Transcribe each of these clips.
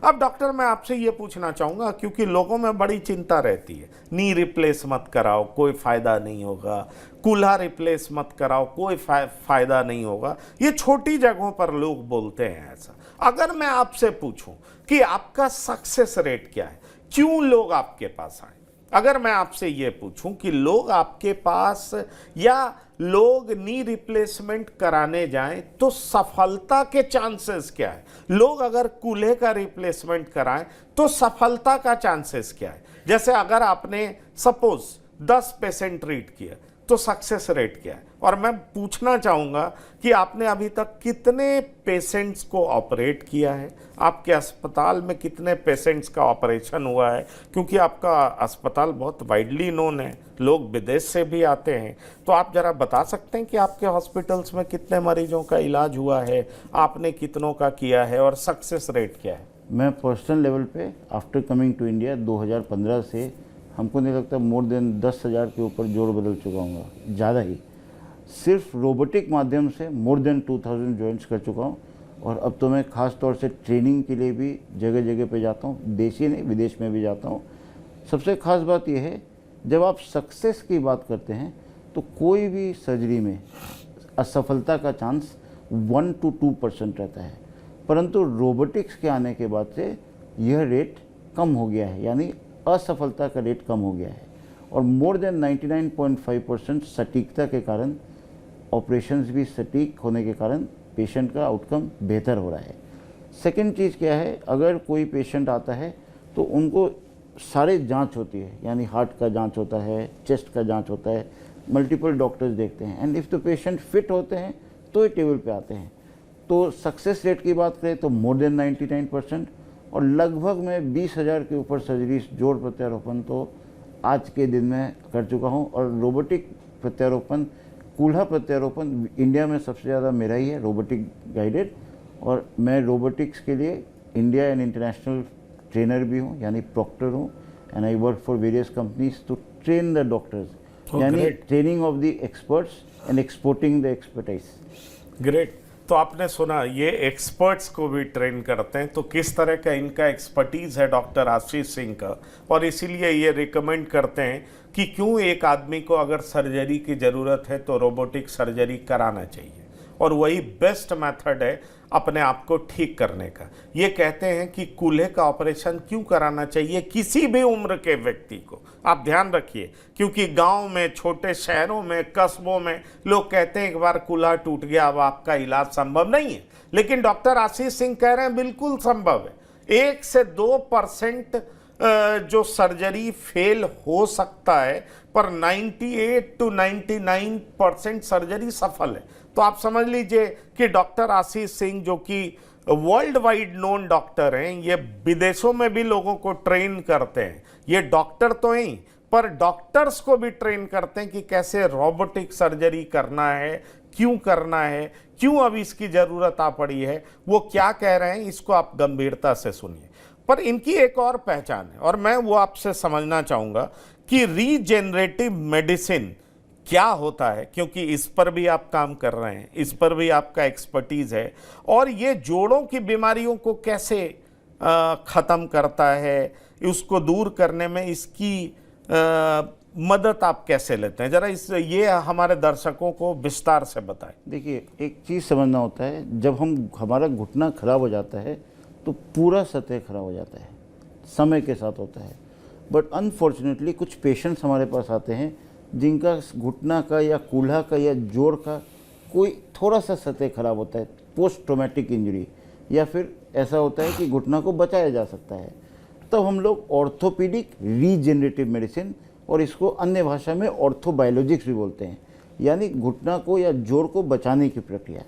अब डॉक्टर मैं आपसे ये पूछना चाहूँगा, क्योंकि लोगों में बड़ी चिंता रहती है, नी रिप्लेस मत कराओ कोई फ़ायदा नहीं होगा, कूल्हा रिप्लेस मत कराओ कोई फ़ायदा नहीं होगा, ये छोटी जगहों पर लोग बोलते हैं ऐसा। अगर मैं आपसे पूछूं कि आपका सक्सेस रेट क्या है, क्यों लोग आपके पास आए, अगर मैं आपसे ये पूछूं कि लोग आपके पास या लोग नी रिप्लेसमेंट कराने जाएं तो सफलता के चांसेस क्या है, लोग अगर कूल्हे का रिप्लेसमेंट कराएं तो सफलता का चांसेस क्या है। जैसे अगर आपने सपोज 10 पेशेंट ट्रीट किया तो सक्सेस रेट क्या है। और मैं पूछना चाहूँगा कि आपने अभी तक कितने पेशेंट्स को ऑपरेट किया है, आपके अस्पताल में कितने पेशेंट्स का ऑपरेशन हुआ है, क्योंकि आपका अस्पताल बहुत वाइडली नोन है, लोग विदेश से भी आते हैं। तो आप ज़रा बता सकते हैं कि आपके हॉस्पिटल्स में कितने मरीजों का इलाज हुआ है, आपने कितनों का किया है और सक्सेस रेट क्या है। मैं पर्सनल लेवल पे आफ्टर कमिंग टू इंडिया 2015 से हमको नहीं लगता मोर देन 10,000 के ऊपर जोड़ बदल चुका हूँ, ज़्यादा ही। सिर्फ रोबोटिक माध्यम से मोर देन 2000 जॉइंट्स कर चुका हूँ। और अब तो मैं ख़ास तौर से ट्रेनिंग के लिए भी जगह जगह पे जाता हूँ, देश ही नहीं विदेश में भी जाता हूँ। सबसे ख़ास बात यह है, जब आप सक्सेस की बात करते हैं तो कोई भी सर्जरी में असफलता का चांस 1 to 2% रहता है, परंतु रोबोटिक्स के आने के बाद से यह रेट कम हो गया है, यानी असफलता का रेट कम हो गया है। और मोर देन 99.5% सटीकता के कारण, ऑपरेशंस भी सटीक होने के कारण पेशेंट का आउटकम बेहतर हो रहा है। सेकंड चीज़ क्या है, अगर कोई पेशेंट आता है तो उनको सारे जांच होती है, यानी हार्ट का जांच होता है, चेस्ट का जांच होता है, मल्टीपल डॉक्टर्स देखते हैं, and if the patient fit होते हैं तो ये टेबल पे आते हैं। तो सक्सेस रेट की बात करें तो मोर देन 99%। और लगभग मैं 20,000 के ऊपर सर्जरीज जोड़ प्रत्यारोपण तो आज के दिन में कर चुका हूं। और रोबोटिक प्रत्यारोपण, कूल्हा प्रत्यारोपण इंडिया में सबसे ज़्यादा मेरा ही है, रोबोटिक गाइडेड। और मैं रोबोटिक्स के लिए इंडिया एंड इंटरनेशनल ट्रेनर भी हूं, यानी प्रॉक्टर हूं, and I work for various companies to train the doctors, यानी training of the experts and exporting the expertise. Great. तो आपने सुना, ये एक्सपर्ट्स को भी ट्रेन करते हैं, तो किस तरह का इनका एक्सपर्टीज़ है डॉक्टर आशीष सिंह का, और इसीलिए ये रिकमेंड करते हैं कि क्यों एक आदमी को अगर सर्जरी की ज़रूरत है तो रोबोटिक सर्जरी कराना चाहिए, और वही बेस्ट मेथड है अपने आप को ठीक करने का। ये कहते हैं कि कूल्हे का ऑपरेशन क्यों कराना चाहिए किसी भी उम्र के व्यक्ति को, आप ध्यान रखिए, क्योंकि गांव में, छोटे शहरों में, कस्बों में लोग कहते हैं एक बार कूल्हा टूट गया अब आपका इलाज संभव नहीं है, लेकिन डॉक्टर आशीष सिंह कह रहे हैं बिल्कुल संभव है। 1 से 2% जो सर्जरी फेल हो सकता है, पर 98 to 99% सर्जरी सफल है। तो आप समझ लीजिए कि डॉक्टर आशीष सिंह, जो कि वर्ल्ड वाइड नोन डॉक्टर हैं, ये विदेशों में भी लोगों को ट्रेन करते हैं। ये डॉक्टर तो हैं, पर डॉक्टर्स को भी ट्रेन करते हैं कि कैसे रोबोटिक सर्जरी करना है, क्यों करना है, क्यों अब इसकी ज़रूरत आ पड़ी है, वो क्या कह रहे हैं इसको आप गंभीरता से सुनिए। पर इनकी एक और पहचान है, और मैं वो आपसे समझना चाहूँगा कि रीजेनरेटिव मेडिसिन क्या होता है, क्योंकि इस पर भी आप काम कर रहे हैं, इस पर भी आपका एक्सपर्टीज़ है, और ये जोड़ों की बीमारियों को कैसे ख़त्म करता है, उसको दूर करने में इसकी मदद आप कैसे लेते हैं, ज़रा ये हमारे दर्शकों को विस्तार से बताएं। देखिए, एक चीज़ समझना होता है, जब हमारा घुटना खराब हो जाता है तो पूरा सतह खराब हो जाता है, समय के साथ होता है। बट अनफॉर्चुनेटली कुछ पेशेंट्स हमारे पास आते हैं जिनका घुटना का या कूल्हा का या जोड़ का कोई थोड़ा सा सतह खराब होता है, पोस्ट ट्रॉमेटिक इंजरी, या फिर ऐसा होता है कि घुटना को बचाया जा सकता है। तब हम लोग ऑर्थोपीडिक रीजेनरेटिव मेडिसिन, और इसको अन्य भाषा में ऑर्थोबायोलॉजिक्स भी बोलते हैं, यानी घुटना को या जोड़ को बचाने की प्रक्रिया।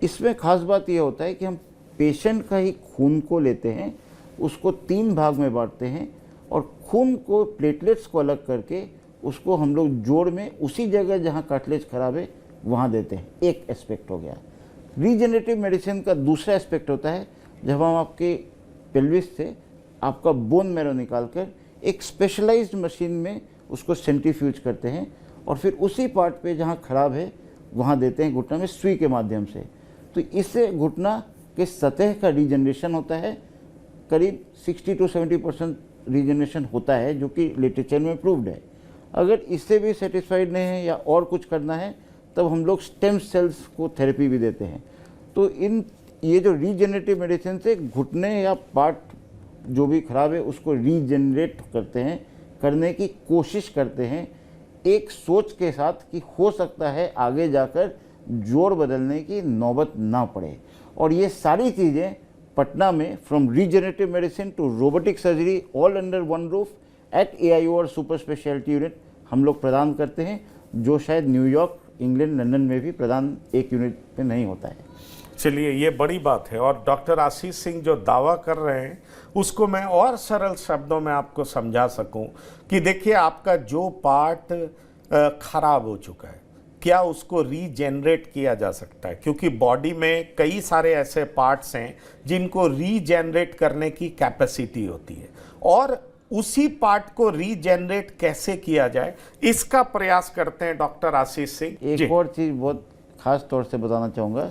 इसमें खास बात यह होता है कि हम पेशेंट का ही खून को लेते हैं, उसको 3 भाग में बांटते हैं, और खून को, प्लेटलेट्स को अलग करके उसको हम लोग जोड़ में उसी जगह जहाँ कार्टिलेज खराब है वहाँ देते हैं। एक एस्पेक्ट हो गया। रीजेनरेटिव मेडिसिन का दूसरा एस्पेक्ट होता है जब हम आपके पेल्विस से आपका बोन मैरो निकाल कर एक स्पेशलाइज्ड मशीन में उसको सेंट्रीफ्यूज करते हैं, और फिर उसी पार्ट पे जहाँ खराब है वहाँ देते हैं घुटना में सुई के माध्यम से। तो इससे घुटना के सतह का रीजनरेशन होता है, करीब 60 to 70% रीजनरेशन होता है, जो कि लिटरेचर में प्रूव्ड है। अगर इससे भी सेटिस्फाइड नहीं है या और कुछ करना है, तब हम लोग स्टेम सेल्स को थेरेपी भी देते हैं। तो ये जो रीजनरेटिव मेडिसिन से घुटने या पार्ट जो भी खराब है उसको रीजनरेट करते हैं, करने की कोशिश करते हैं, एक सोच के साथ कि हो सकता है आगे जाकर जोड़ बदलने की नौबत ना पड़े। और ये सारी चीज़ें पटना में from regenerative medicine to robotic surgery all under one roof at AIOR super speciality unit हम लोग प्रदान करते हैं, जो शायद न्यूयॉर्क, इंग्लैंड, लंदन में भी प्रदान एक यूनिट पे नहीं होता है। चलिए, ये बड़ी बात है। और डॉक्टर आशीष सिंह जो दावा कर रहे हैं उसको मैं और सरल शब्दों में आपको समझा सकूं कि देखिए, आपका जो पार्ट खराब हो चुका है, क्या उसको रीजेनरेट किया जा सकता है? क्योंकि बॉडी में कई सारे ऐसे पार्ट्स हैं जिनको रीजेनरेट करने की कैपेसिटी होती है, और उसी पार्ट को रीजेनरेट कैसे किया जाए, इसका प्रयास करते हैं डॉक्टर आशीष सिंह। एक और चीज़ बहुत खास तौर से बताना चाहूँगा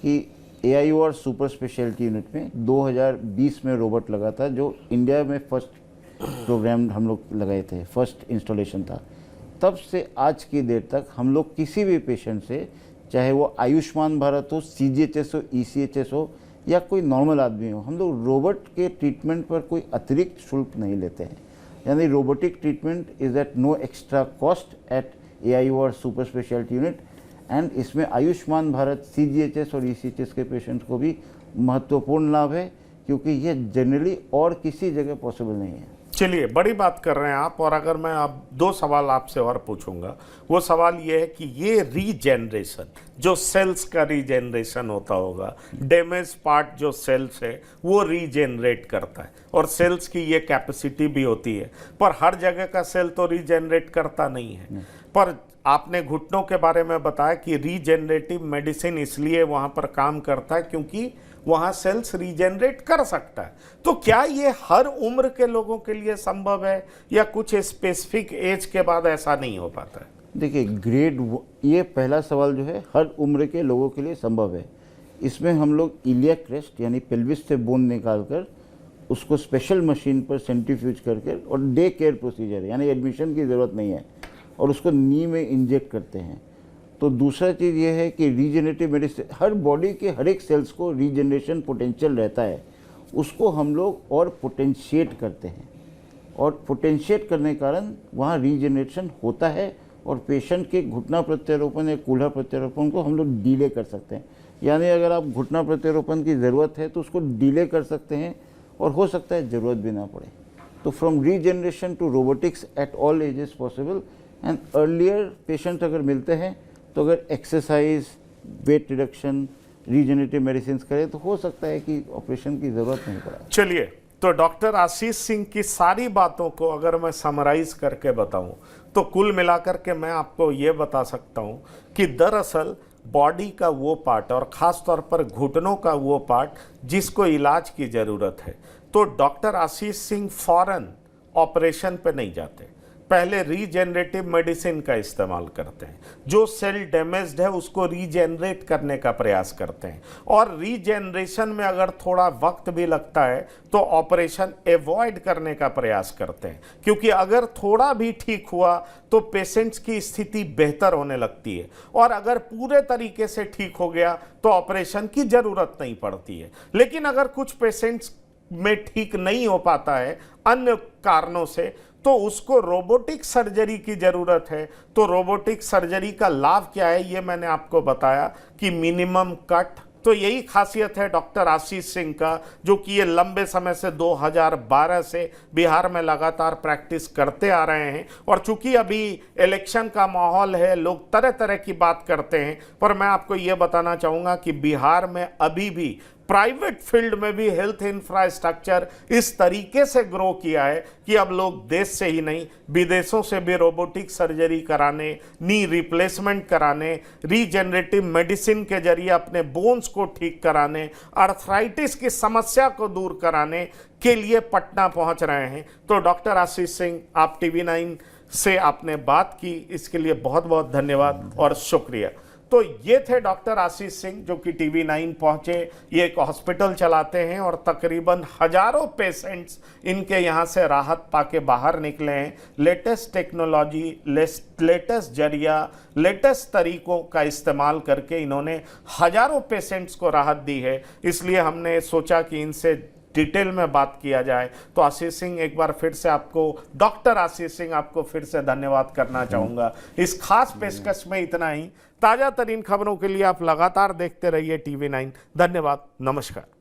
कि AIOR सुपर स्पेशलिटी यूनिट में 2020 में रोबोट लगा था, जो इंडिया में फर्स्ट प्रोग्राम हम लोग लगाए थे, फर्स्ट इंस्टॉलेशन था। तब से आज की देर तक हम लोग किसी भी पेशेंट से, चाहे वो आयुष्मान भारत हो, CGHS हो, ECHS हो या कोई नॉर्मल आदमी हो, हम लोग रोबोट के ट्रीटमेंट पर कोई अतिरिक्त शुल्क नहीं लेते हैं। यानी robotic treatment is at no extra cost at AIOR super speciality unit. And इसमें आयुष्मान भारत, CGHS और ECHS के पेशेंट्स को भी महत्वपूर्ण लाभ है, क्योंकि ये जनरली और किसी जगह पॉसिबल नहीं है। चलिए, बड़ी बात कर रहे हैं आप। और अगर मैं अब 2 सवाल आपसे और पूछूंगा, वो सवाल ये है कि ये रीजेनरेशन, जो सेल्स का रीजेनरेशन होता होगा, डैमेज पार्ट जो सेल्स है वो रीजेनरेट करता है, और सेल्स की ये कैपेसिटी भी होती है, पर हर जगह का सेल तो रीजेनरेट करता नहीं है। पर आपने घुटनों के बारे में बताया कि रीजेनरेटिव मेडिसिन इसलिए वहाँ पर काम करता है क्योंकि वहाँ सेल्स रीजेनरेट कर सकता है। तो क्या ये हर उम्र के लोगों के लिए संभव है, या कुछ स्पेसिफिक एज के बाद ऐसा नहीं हो पाता है? देखिए, ये पहला सवाल जो है हर उम्र के लोगों के लिए संभव है। इसमें हम लोग इलियक क्रेस्ट यानी पेल्विस से बोन निकालकर उसको स्पेशल मशीन पर सेंट्रीफ्यूज करके, और डे केयर प्रोसीजर है, यानी एडमिशन की ज़रूरत नहीं है, और उसको नी में इंजेक्ट करते हैं। तो दूसरा चीज़ ये है कि रीजनरेटिव मेडिसिन, हर बॉडी के हर एक सेल्स को रीजनरेशन पोटेंशियल रहता है, उसको हम लोग और पोटेंशिएट करते हैं, और पोटेंशिएट करने के कारण वहाँ रीजनरेशन होता है, और पेशेंट के घुटना प्रत्यारोपण या कूल्हा प्रत्यारोपण को हम लोग डिले कर सकते हैं। यानी अगर आप घुटना प्रत्यारोपण की ज़रूरत है तो उसको डिले कर सकते हैं, और हो सकता है ज़रूरत भी ना पड़े। तो from regeneration to robotics at all ages possible. And earlier patient अगर मिलते हैं तो अगर exercise, weight reduction, regenerative medicine करें तो हो सकता है कि ऑपरेशन की ज़रूरत नहीं पड़े। चलिए, तो डॉक्टर आशीष सिंह की सारी बातों को अगर मैं समराइज करके बताऊं तो कुल मिलाकर के मैं आपको ये बता सकता हूं कि दरअसल बॉडी का वो पार्ट, और ख़ास तौर पर घुटनों का वो पार्ट जिसको इलाज की ज़रूरत है, तो डॉक्टर आशीष सिंह फौरन ऑपरेशन पे नहीं जाते, पहले रीजेनरेटिव मेडिसिन का इस्तेमाल करते हैं, जो सेल डैमेज्ड है उसको रीजेनरेट करने का प्रयास करते हैं, और रीजेनरेशन में अगर थोड़ा वक्त भी लगता है तो ऑपरेशन एवॉइड करने का प्रयास करते हैं, क्योंकि अगर थोड़ा भी ठीक हुआ तो पेशेंट्स की स्थिति बेहतर होने लगती है, और अगर पूरे तरीके से ठीक हो गया तो ऑपरेशन की ज़रूरत नहीं पड़ती है। लेकिन अगर कुछ पेशेंट्स में ठीक नहीं हो पाता है अन्य कारणों से, तो उसको रोबोटिक सर्जरी की ज़रूरत है। तो रोबोटिक सर्जरी का लाभ क्या है, ये मैंने आपको बताया कि मिनिमम कट। तो यही खासियत है डॉक्टर आशीष सिंह का, जो कि ये लंबे समय से 2012 से बिहार में लगातार प्रैक्टिस करते आ रहे हैं। और चूंकि अभी इलेक्शन का माहौल है, लोग तरह तरह की बात करते हैं, पर मैं आपको ये बताना चाहूँगा कि बिहार में अभी भी प्राइवेट फील्ड में भी हेल्थ इंफ्रास्ट्रक्चर इस तरीके से ग्रो किया है कि अब लोग देश से ही नहीं विदेशों से भी रोबोटिक सर्जरी कराने, नी रिप्लेसमेंट कराने, रीजनरेटिव मेडिसिन के जरिए अपने बोन्स को ठीक कराने, आर्थराइटिस की समस्या को दूर कराने के लिए पटना पहुंच रहे हैं। तो डॉक्टर आशीष सिंह, आप TV9 से आपने बात की, इसके लिए बहुत बहुत धन्यवाद और शुक्रिया। तो ये थे डॉक्टर आशीष सिंह जो कि टीवी 9 पहुंचे। ये एक हॉस्पिटल चलाते हैं और तकरीबन हजारों पेशेंट्स इनके यहाँ से राहत पाके बाहर निकले हैं। लेटेस्ट टेक्नोलॉजी, लेटेस्ट जरिया, लेटेस्ट तरीकों का इस्तेमाल करके इन्होंने हजारों पेशेंट्स को राहत दी है। इसलिए हमने सोचा कि इनसे डिटेल में बात किया जाए। तो आशीष सिंह, एक बार फिर से आपको, डॉक्टर आशीष सिंह, आपको फिर से धन्यवाद करना चाहूँगा। इस खास पेशकश में इतना ही। ताज़ा तरीन खबरों के लिए आप लगातार देखते रहिए टीवी 9। धन्यवाद, नमस्कार।